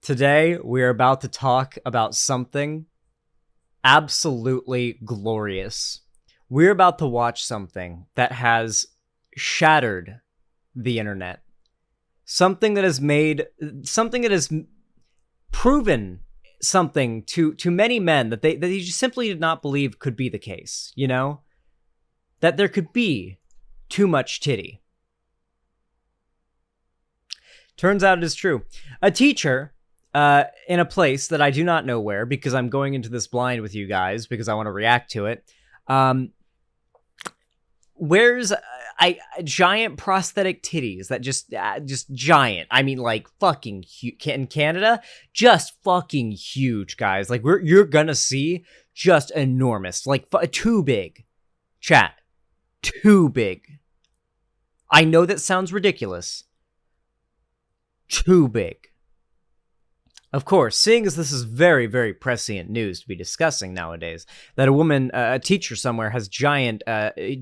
Today, we are about to talk about something absolutely glorious. We're about to watch something that has shattered the internet. Something that has made, something that has proven something to many men that they just simply did not believe could be the case, you know? That there could be too much titty. Turns out it is true. A teacher in a place that I do not know where, because I'm going into this blind with you guys because I want to react to it. Wears giant prosthetic titties that just giant. I mean, like fucking huge in Canada, just fucking huge, guys. Like you're gonna see just enormous, like too big. Chat, too big. I know that sounds ridiculous. Too big. Of course, seeing as this is very, very prescient news to be discussing nowadays, that a woman, a teacher somewhere, has giant,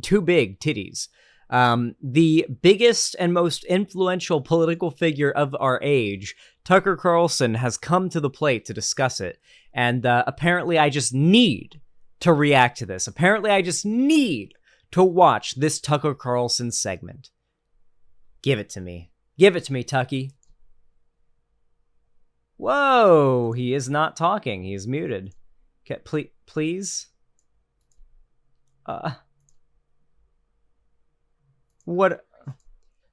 too big titties. The biggest and most influential political figure of our age, Tucker Carlson, has come to the plate to discuss it. And apparently I just need to react to this. Apparently I just need to watch this Tucker Carlson segment. Give it to me. Give it to me, Tucky. Whoa, he is not talking. He is muted. Okay, please. What?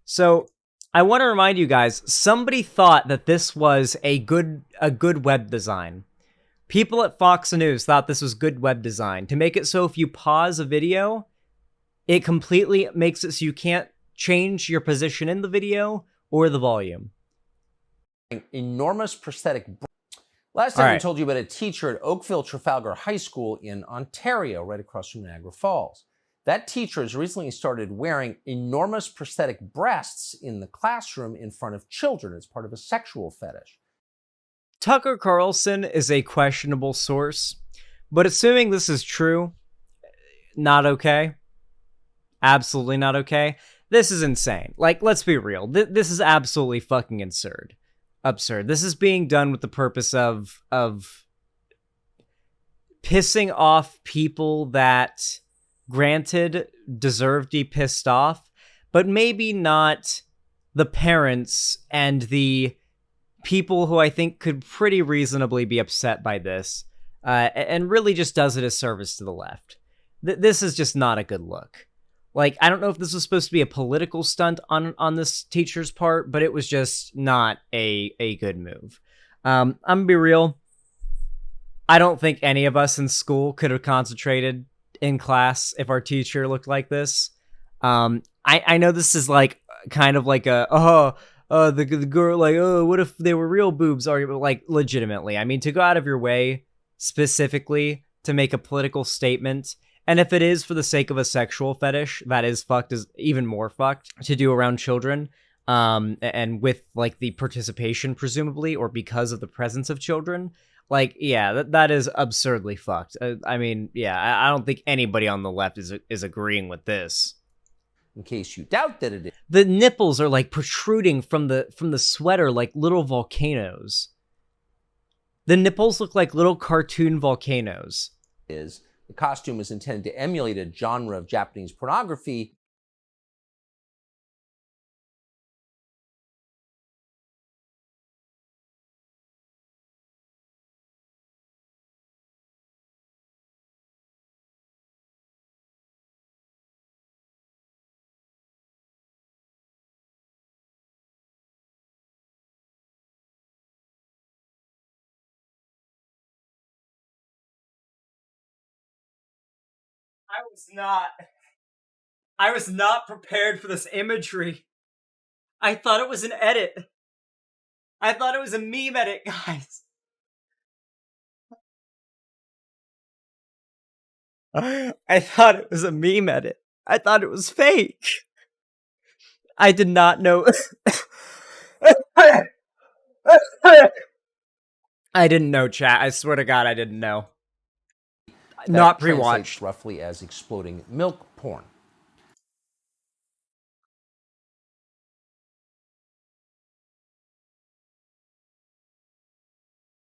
So, I want to remind you guys, somebody thought that this was a good web design. People at Fox News thought this was good web design to make it so if you pause a video, it completely makes it so you can't change your position in the video or the volume. Enormous prosthetic. Last time we told you about a teacher at Oakville Trafalgar High School in Ontario, right across from Niagara Falls. That teacher has recently started wearing enormous prosthetic breasts in the classroom in front of children as part of a sexual fetish. Tucker Carlson is a questionable source, but assuming this is true, not okay. Absolutely not okay. This is insane. Like, let's be real. This is absolutely fucking absurd. This is being done with the purpose of pissing off people that, granted, deserve to be pissed off, but maybe not the parents and the people who I think could pretty reasonably be upset by this, and really just does it a service to the left. This is just not a good look. Like, I don't know if this was supposed to be a political stunt on this teacher's part, but it was just not a good move. I'm gonna be real. I don't think any of us in school could have concentrated in class if our teacher looked like this. I know this is like kind of like a the girl, like, oh, what if they were real boobs argument? Like, legitimately, I mean, to go out of your way specifically to make a political statement. And if it is for the sake of a sexual fetish, that is fucked, is even more fucked to do around children. And with like the participation, presumably, or because of the presence of children. Like, yeah, that is absurdly fucked. I mean, yeah, I don't think anybody on the left is agreeing with this. In case you doubt that it is. The nipples are like protruding from the sweater like little volcanoes. The nipples look like little cartoon volcanoes. The costume is intended to emulate a genre of Japanese pornography. I was not prepared for this imagery. I thought it was an edit. I thought it was a meme edit, guys. I thought it was a meme edit. I thought it was fake. I did not know. I didn't know, chat. I swear to God, I didn't know. Not pre-watched. Roughly as exploding milk porn.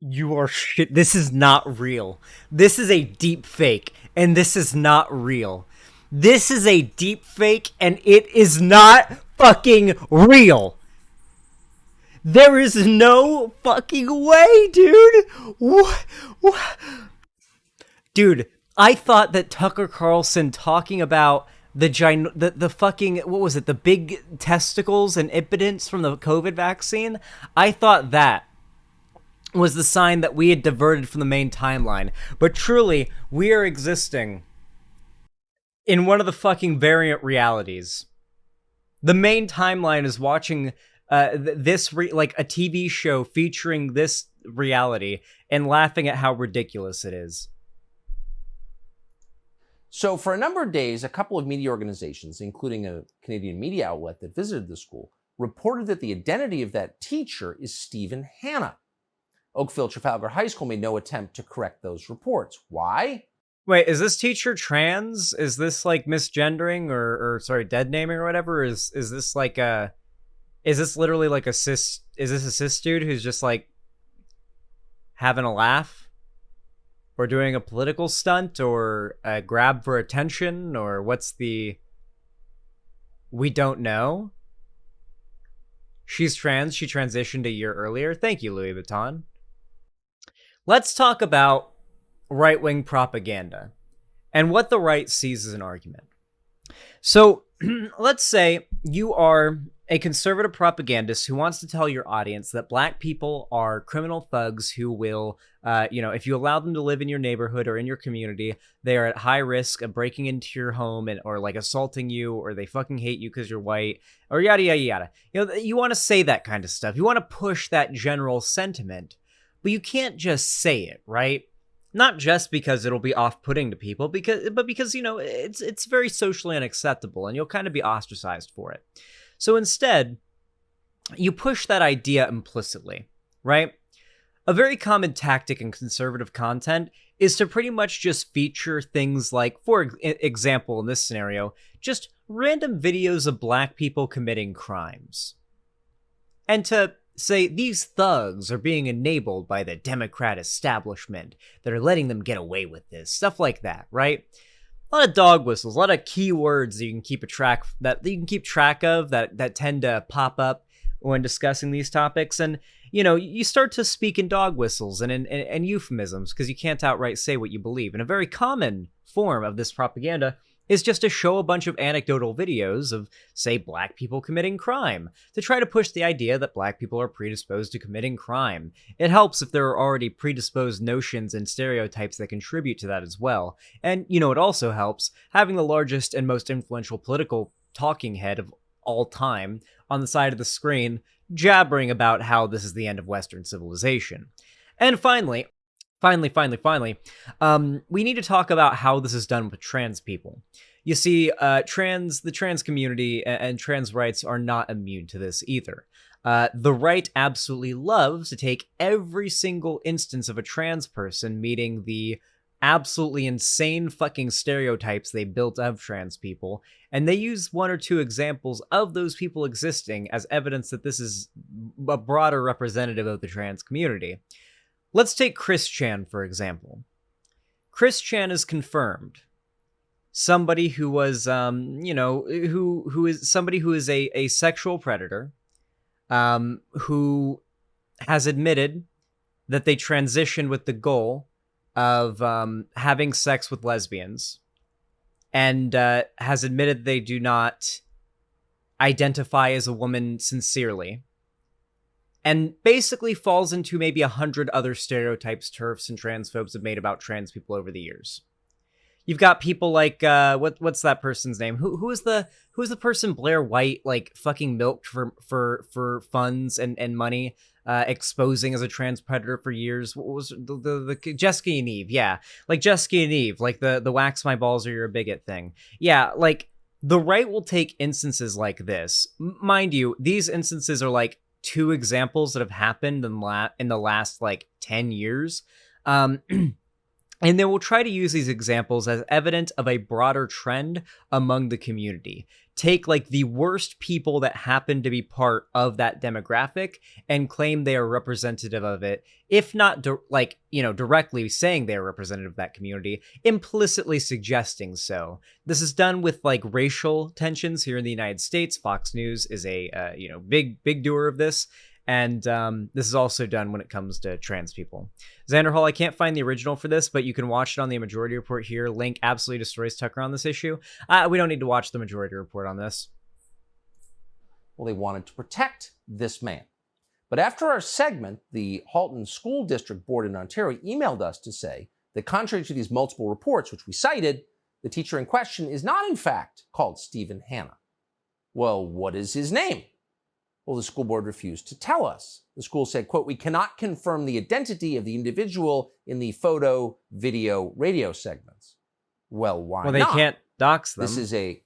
You are shit. This is not real. This is a deep fake, and this is not real. This is a deep fake, and it is not fucking real. There is no fucking way, dude. What? Dude, I thought that Tucker Carlson talking about the fucking, what was it, the big testicles and impotence from the COVID vaccine, I thought that was the sign that we had diverted from the main timeline. But truly, we are existing in one of the fucking variant realities. The main timeline is watching like a TV show featuring this reality and laughing at how ridiculous it is. So for a number of days, a couple of media organizations, including a Canadian media outlet that visited the school, reported that the identity of that teacher is Stephen Hanna. Oakville Trafalgar High School made no attempt to correct those reports. Why? Wait, is this teacher trans? Is this like misgendering or dead naming or whatever? Is this like is this literally like is this a cis dude who's just like having a laugh? Or doing a political stunt or a grab for attention? Or what's the... We don't know? She's trans. She transitioned a year earlier. Thank you, Louis Vuitton. Let's talk about right-wing propaganda and what the right sees as an argument. So let's say you are a conservative propagandist who wants to tell your audience that black people are criminal thugs who will, if you allow them to live in your neighborhood or in your community, they are at high risk of breaking into your home or like assaulting you, or they fucking hate you because you're white, or yada, yada, yada. You want to say that kind of stuff. You want to push that general sentiment, but you can't just say it, right? Not just because it'll be off-putting to people, but because it's very socially unacceptable, and you'll kind of be ostracized for it. So instead, you push that idea implicitly, right? A very common tactic in conservative content is to pretty much just feature things like, for example, in this scenario, just random videos of black people committing crimes. And to say these thugs are being enabled by the Democrat establishment that are letting them get away with this, stuff like that, right? A lot of dog whistles, a lot of keywords that you can keep track of that tend to pop up when discussing these topics. And you start to speak in dog whistles and euphemisms because you can't outright say what you believe. And a very common form of this propaganda is just to show a bunch of anecdotal videos of, say, black people committing crime, to try to push the idea that black people are predisposed to committing crime. It helps if there are already predisposed notions and stereotypes that contribute to that as well. And, it also helps having the largest and most influential political talking head of all time on the side of the screen, jabbering about how this is the end of Western civilization. And finally, we need to talk about how this is done with trans people. You see, the trans community and trans rights are not immune to this either. The right absolutely loves to take every single instance of a trans person meeting the absolutely insane fucking stereotypes they built of trans people, and they use one or two examples of those people existing as evidence that this is a broader representative of the trans community. Let's take Chris Chan, for example. Chris Chan is confirmed somebody who was, who is somebody who is a sexual predator, who has admitted that they transitioned with the goal of having sex with lesbians, and has admitted they do not identify as a woman sincerely. And basically falls into maybe 100 other stereotypes TERFs and transphobes have made about trans people over the years. You've got people like what's that person's name? Who is the person Blair White like fucking milked for funds and money, exposing as a trans predator for years? What was the Jessica and Eve? Yeah, like Jessica and Eve, like the wax my balls or you're a bigot thing. Yeah, like the right will take instances like this. Mind you, these instances are like 2 examples that have happened in the last like 10 years. And they will try to use these examples as evidence of a broader trend among the community take like the worst people that happen to be part of that demographic and claim they are representative of it, if not directly saying they're representative of that community, implicitly suggesting so. This is done with like racial tensions here in the United States. Fox News is a big doer of this. And this is also done when it comes to trans people. Xander Hall, I can't find the original for this, but you can watch it on the Majority Report here. Link absolutely destroys Tucker on this issue. We don't need to watch the Majority Report on this. Well, they wanted to protect this man. But after our segment, the Halton School District Board in Ontario emailed us to say that contrary to these multiple reports, which we cited, the teacher in question is not, in fact, called Stephen Hanna. Well, what is his name? Well, the school board refused to tell us. The school said, quote, "We cannot confirm the identity of the individual in the photo, video, radio segments." Well, why not? Well, they can't dox them. This is a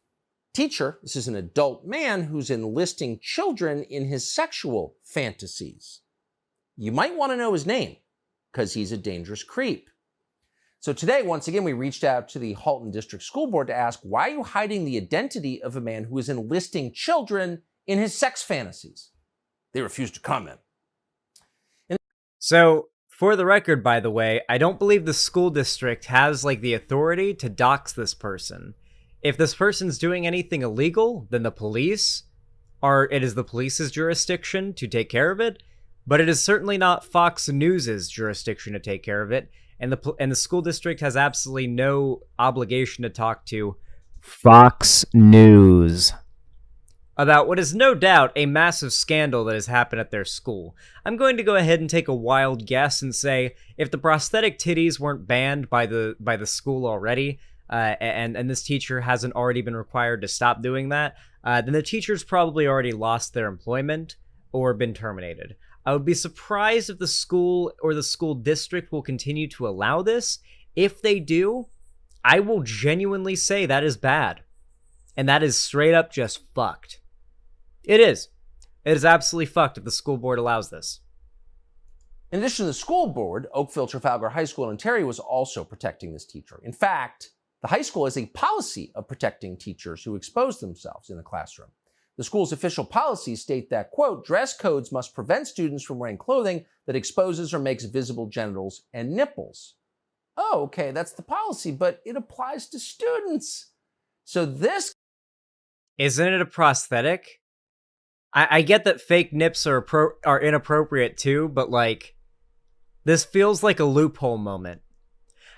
teacher. This is an adult man who's enlisting children in his sexual fantasies. You might want to know his name because he's a dangerous creep. So today, once again, we reached out to the Halton District School Board to ask, why are you hiding the identity of a man who is enlisting children in his sex fantasies? They refused to comment. So, for the record, by the way, I don't believe the school district has like the authority to dox this person. If this person's doing anything illegal, then it is the police's jurisdiction to take care of it, but it is certainly not Fox News's jurisdiction to take care of it, and the school district has absolutely no obligation to talk to Fox News about what is no doubt a massive scandal that has happened at their school. I'm going to go ahead and take a wild guess and say if the prosthetic titties weren't banned by the school already, and this teacher hasn't already been required to stop doing that, then the teacher's probably already lost their employment or been terminated. I would be surprised if the school or the school district will continue to allow this. If they do, I will genuinely say that is bad. And that is straight up just fucked. It is. It is absolutely fucked if the school board allows this. In addition to the school board, Oakville Trafalgar High School in Ontario was also protecting this teacher. In fact, the high school has a policy of protecting teachers who expose themselves in the classroom. The school's official policies state that, quote, "Dress codes must prevent students from wearing clothing that exposes or makes visible genitals and nipples." Oh, okay, that's the policy, but it applies to students. So this... Isn't it a prosthetic? I get that fake nips are inappropriate too, but like, this feels like a loophole moment.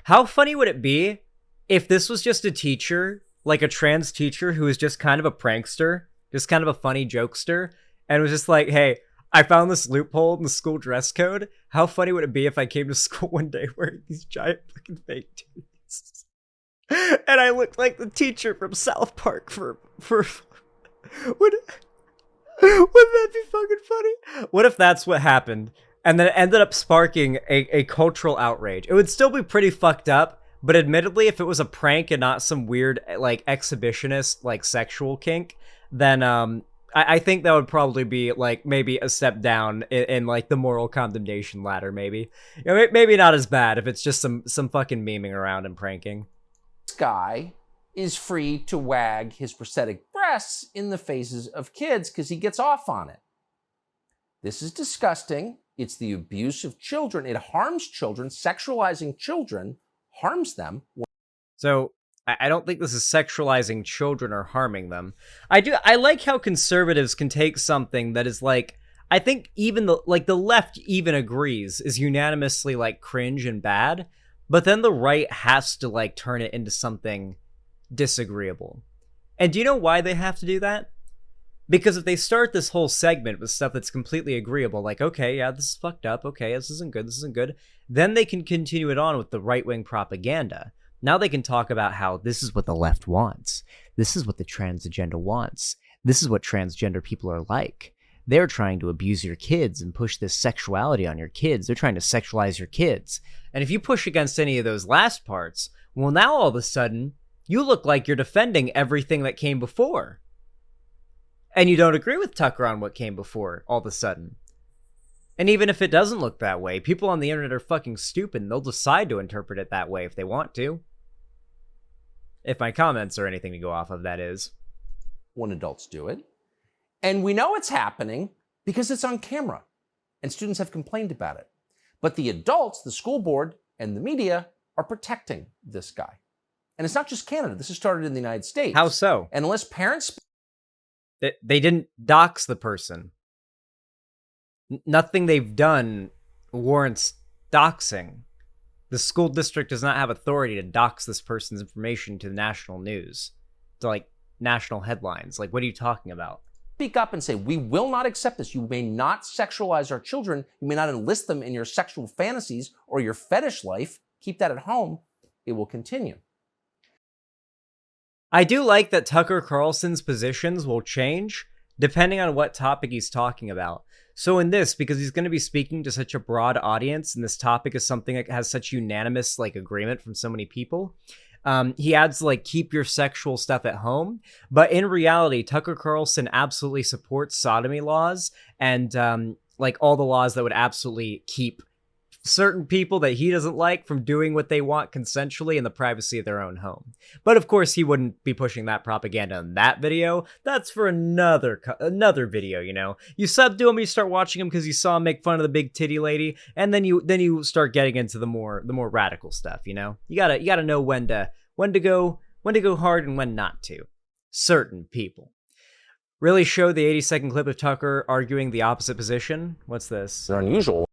How funny would it be if this was just a teacher, like a trans teacher who was just kind of a prankster, just kind of a funny jokester, and was just like, hey, I found this loophole in the school dress code. How funny would it be if I came to school one day wearing these giant fucking fake titties? And I looked like the teacher from South Park for wouldn't that be fucking funny? What if that's what happened? And then it ended up sparking a cultural outrage. It would still be pretty fucked up, but admittedly, if it was a prank and not some weird, like, exhibitionist, like, sexual kink, then, I think that would probably be, like, maybe a step down in like, the moral condemnation ladder, maybe. You know, maybe not as bad if it's just some fucking memeing around and pranking. This guy is free to wag his prosthetic breasts in the faces of kids because he gets off on it. This is disgusting. It's the abuse of children. It harms children. Sexualizing children harms them. So I don't think this is sexualizing children or harming them. I like how conservatives can take something that is like, I think even the left even agrees is unanimously like cringe and bad, but then the right has to like turn it into something disagreeable. And do you know why they have to do that? Because if they start this whole segment with stuff that's completely agreeable, like, okay, yeah, this is fucked up, okay, this isn't good, then they can continue it on with the right-wing propaganda. Now they can talk about how this is what the left wants. This is what the trans agenda wants. This is what transgender people are like. They're trying to abuse your kids and push this sexuality on your kids. They're trying to sexualize your kids. And if you push against any of those last parts, well, now all of a sudden, you look like you're defending everything that came before. And you don't agree with Tucker on what came before, all of a sudden. And even if it doesn't look that way, people on the internet are fucking stupid and they'll decide to interpret it that way if they want to. If my comments are anything to go off of, that is. when adults do it. And we know it's happening because it's on camera and students have complained about it. But the adults, the school board, and the media are protecting this guy. And it's not just Canada. This has started in the United States. How so? And unless parents... They didn't dox the person. Nothing they've done warrants doxing. The school district does not have authority to dox this person's information to the national news, to like national headlines. Like, what are you talking about? Speak up and say, we will not accept this. You may not sexualize our children. You may not enlist them in your sexual fantasies or your fetish life. Keep that at home. It will continue. I do like that Tucker Carlson's positions will change depending on what topic he's talking about. So in this, because he's going to be speaking to such a broad audience, and this topic is something that has such unanimous like agreement from so many people, he adds like, keep your sexual stuff at home. But in reality, Tucker Carlson absolutely supports sodomy laws and like all the laws that would absolutely keep certain people that he doesn't like from doing what they want consensually in the privacy of their own home. But of course, he wouldn't be pushing that propaganda in that video. That's for another video, you know. You sub to him, you start watching him because you saw him make fun of the big titty lady, and then you start getting into the more radical stuff, you know. You gotta know when to go hard and when not to. Certain people. Really show the 80-second clip of Tucker arguing the opposite position. What's this? They're unusual.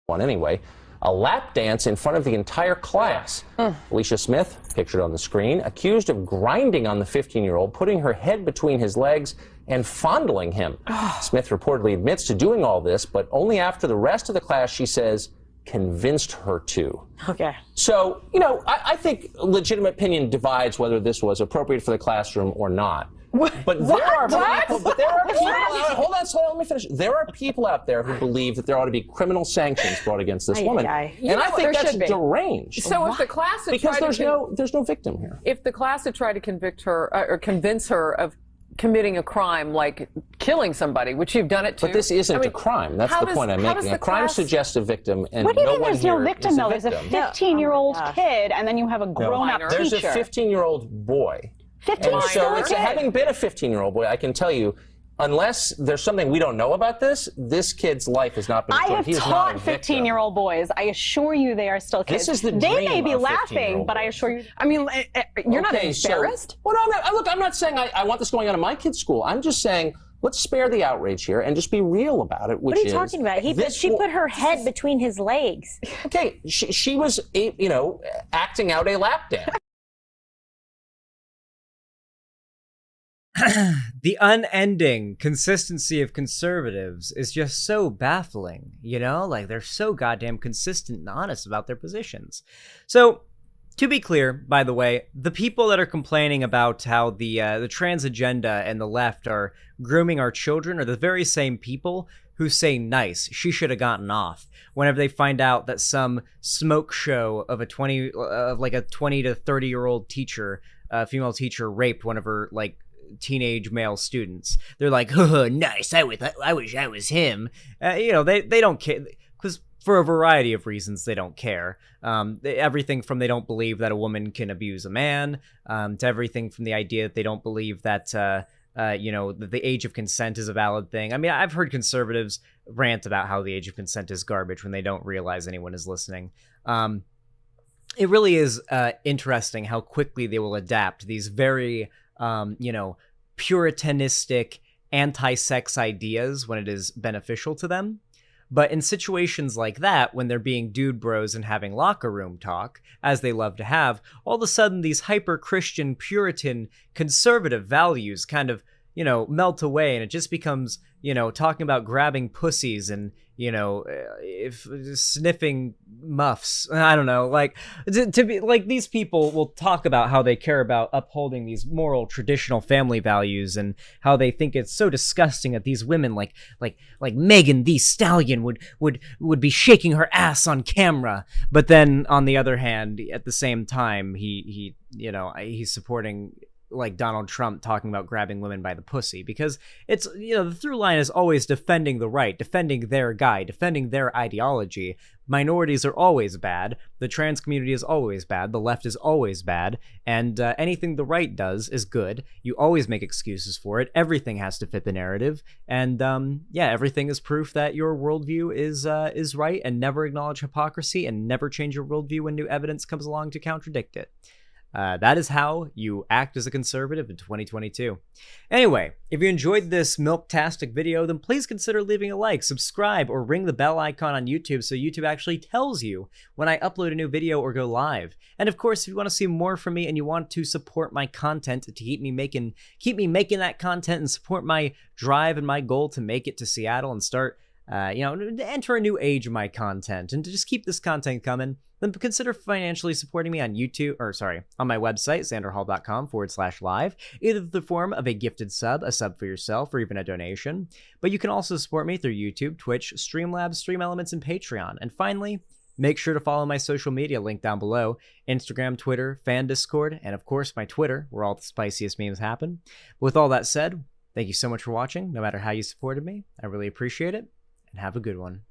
One anyway, a lap dance in front of the entire class. Alicia Smith, pictured on the screen, accused of grinding on the 15-year-old, putting her head between his legs and fondling him. Smith reportedly admits to doing all this, but only after the rest of the class, she says, convinced her to. Okay. So, you know, I think legitimate opinion divides whether this was appropriate for the classroom or not. But there are people out, hold on, so let me finish. There are people out there who believe that there ought to be criminal sanctions brought against this woman. And I think that's deranged. So if the class had because there's no victim here. If the class had tried to convict her or convince her of committing a crime like killing somebody, which you've done it too. But this isn't a crime. That's the point I'm making. A crime suggests a victim, and what do you no mean one there's here no victim, though? There's a 15-year-old kid, and then you have a grown-up teacher. There's a 15-year-old boy. 15-year-old kid. Having been a 15-year-old boy, I can tell you, unless there's something we don't know about this kid's life has not been destroyed. I have taught 15-year-old boys. I assure you they are still kids. This is the dream they may be of laughing, but I assure you. I mean, you're not embarrassed? Well, no, look, I'm not saying I want this going on in my kid's school. I'm just saying, let's spare the outrage here and just be real about it. What are you talking about? She put her head between his legs. Okay, she was, acting out a lap dance. The unending consistency of conservatives is just so baffling, you know? Like, they're so goddamn consistent and honest about their positions. So, to be clear, by the way, the people that are complaining about how the trans agenda and the left are grooming our children are the very same people who say, nice, she should have gotten off, whenever they find out that some smoke show of a 20 to 30-year-old teacher, female teacher, raped one of her, like, teenage male students. They're like, oh, nice, I wish I was him. They don't care, because for a variety of reasons they don't care. Everything from they don't believe that a woman can abuse a man, to everything from the idea that they don't believe that that the age of consent is a valid thing. I mean, I've heard conservatives rant about how the age of consent is garbage when they don't realize anyone is listening. It really is interesting how quickly they will adapt these very puritanistic anti-sex ideas when it is beneficial to them. But in situations like that, when they're being dude bros and having locker room talk, as they love to have, all of a sudden these hyper-Christian, Puritan, conservative values kind of, melt away, and it just becomes, talking about grabbing pussies and, sniffing muffs. I don't know, like, to be like, these people will talk about how they care about upholding these moral, traditional family values and how they think it's so disgusting that these women, like Megan Thee Stallion would be shaking her ass on camera. But then, on the other hand, at the same time, he's supporting like Donald Trump talking about grabbing women by the pussy, because it's, the through line is always defending the right, defending their guy, defending their ideology. Minorities are always bad. The trans community is always bad. The left is always bad. And anything the right does is good. You always make excuses for it. Everything has to fit the narrative. And everything is proof that your worldview is right, and never acknowledge hypocrisy and never change your worldview when new evidence comes along to contradict it. That is how you act as a conservative in 2022. Anyway, if you enjoyed this milk-tastic video, then please consider leaving a like, subscribe, or ring the bell icon on YouTube so YouTube actually tells you when I upload a new video or go live. And of course, if you want to see more from me and you want to support my content to keep me making that content and support my drive and my goal to make it to Seattle and start to enter a new age of my content and to just keep this content coming, then consider financially supporting me on on my website, xanderhall.com/live, either in the form of a gifted sub, a sub for yourself, or even a donation. But you can also support me through YouTube, Twitch, Streamlabs, Stream Elements, and Patreon. And finally, make sure to follow my social media link down below: Instagram, Twitter, fan Discord, and of course my Twitter, where all the spiciest memes happen. With all that said, thank you so much for watching, no matter how you supported me. I really appreciate it, and have a good one.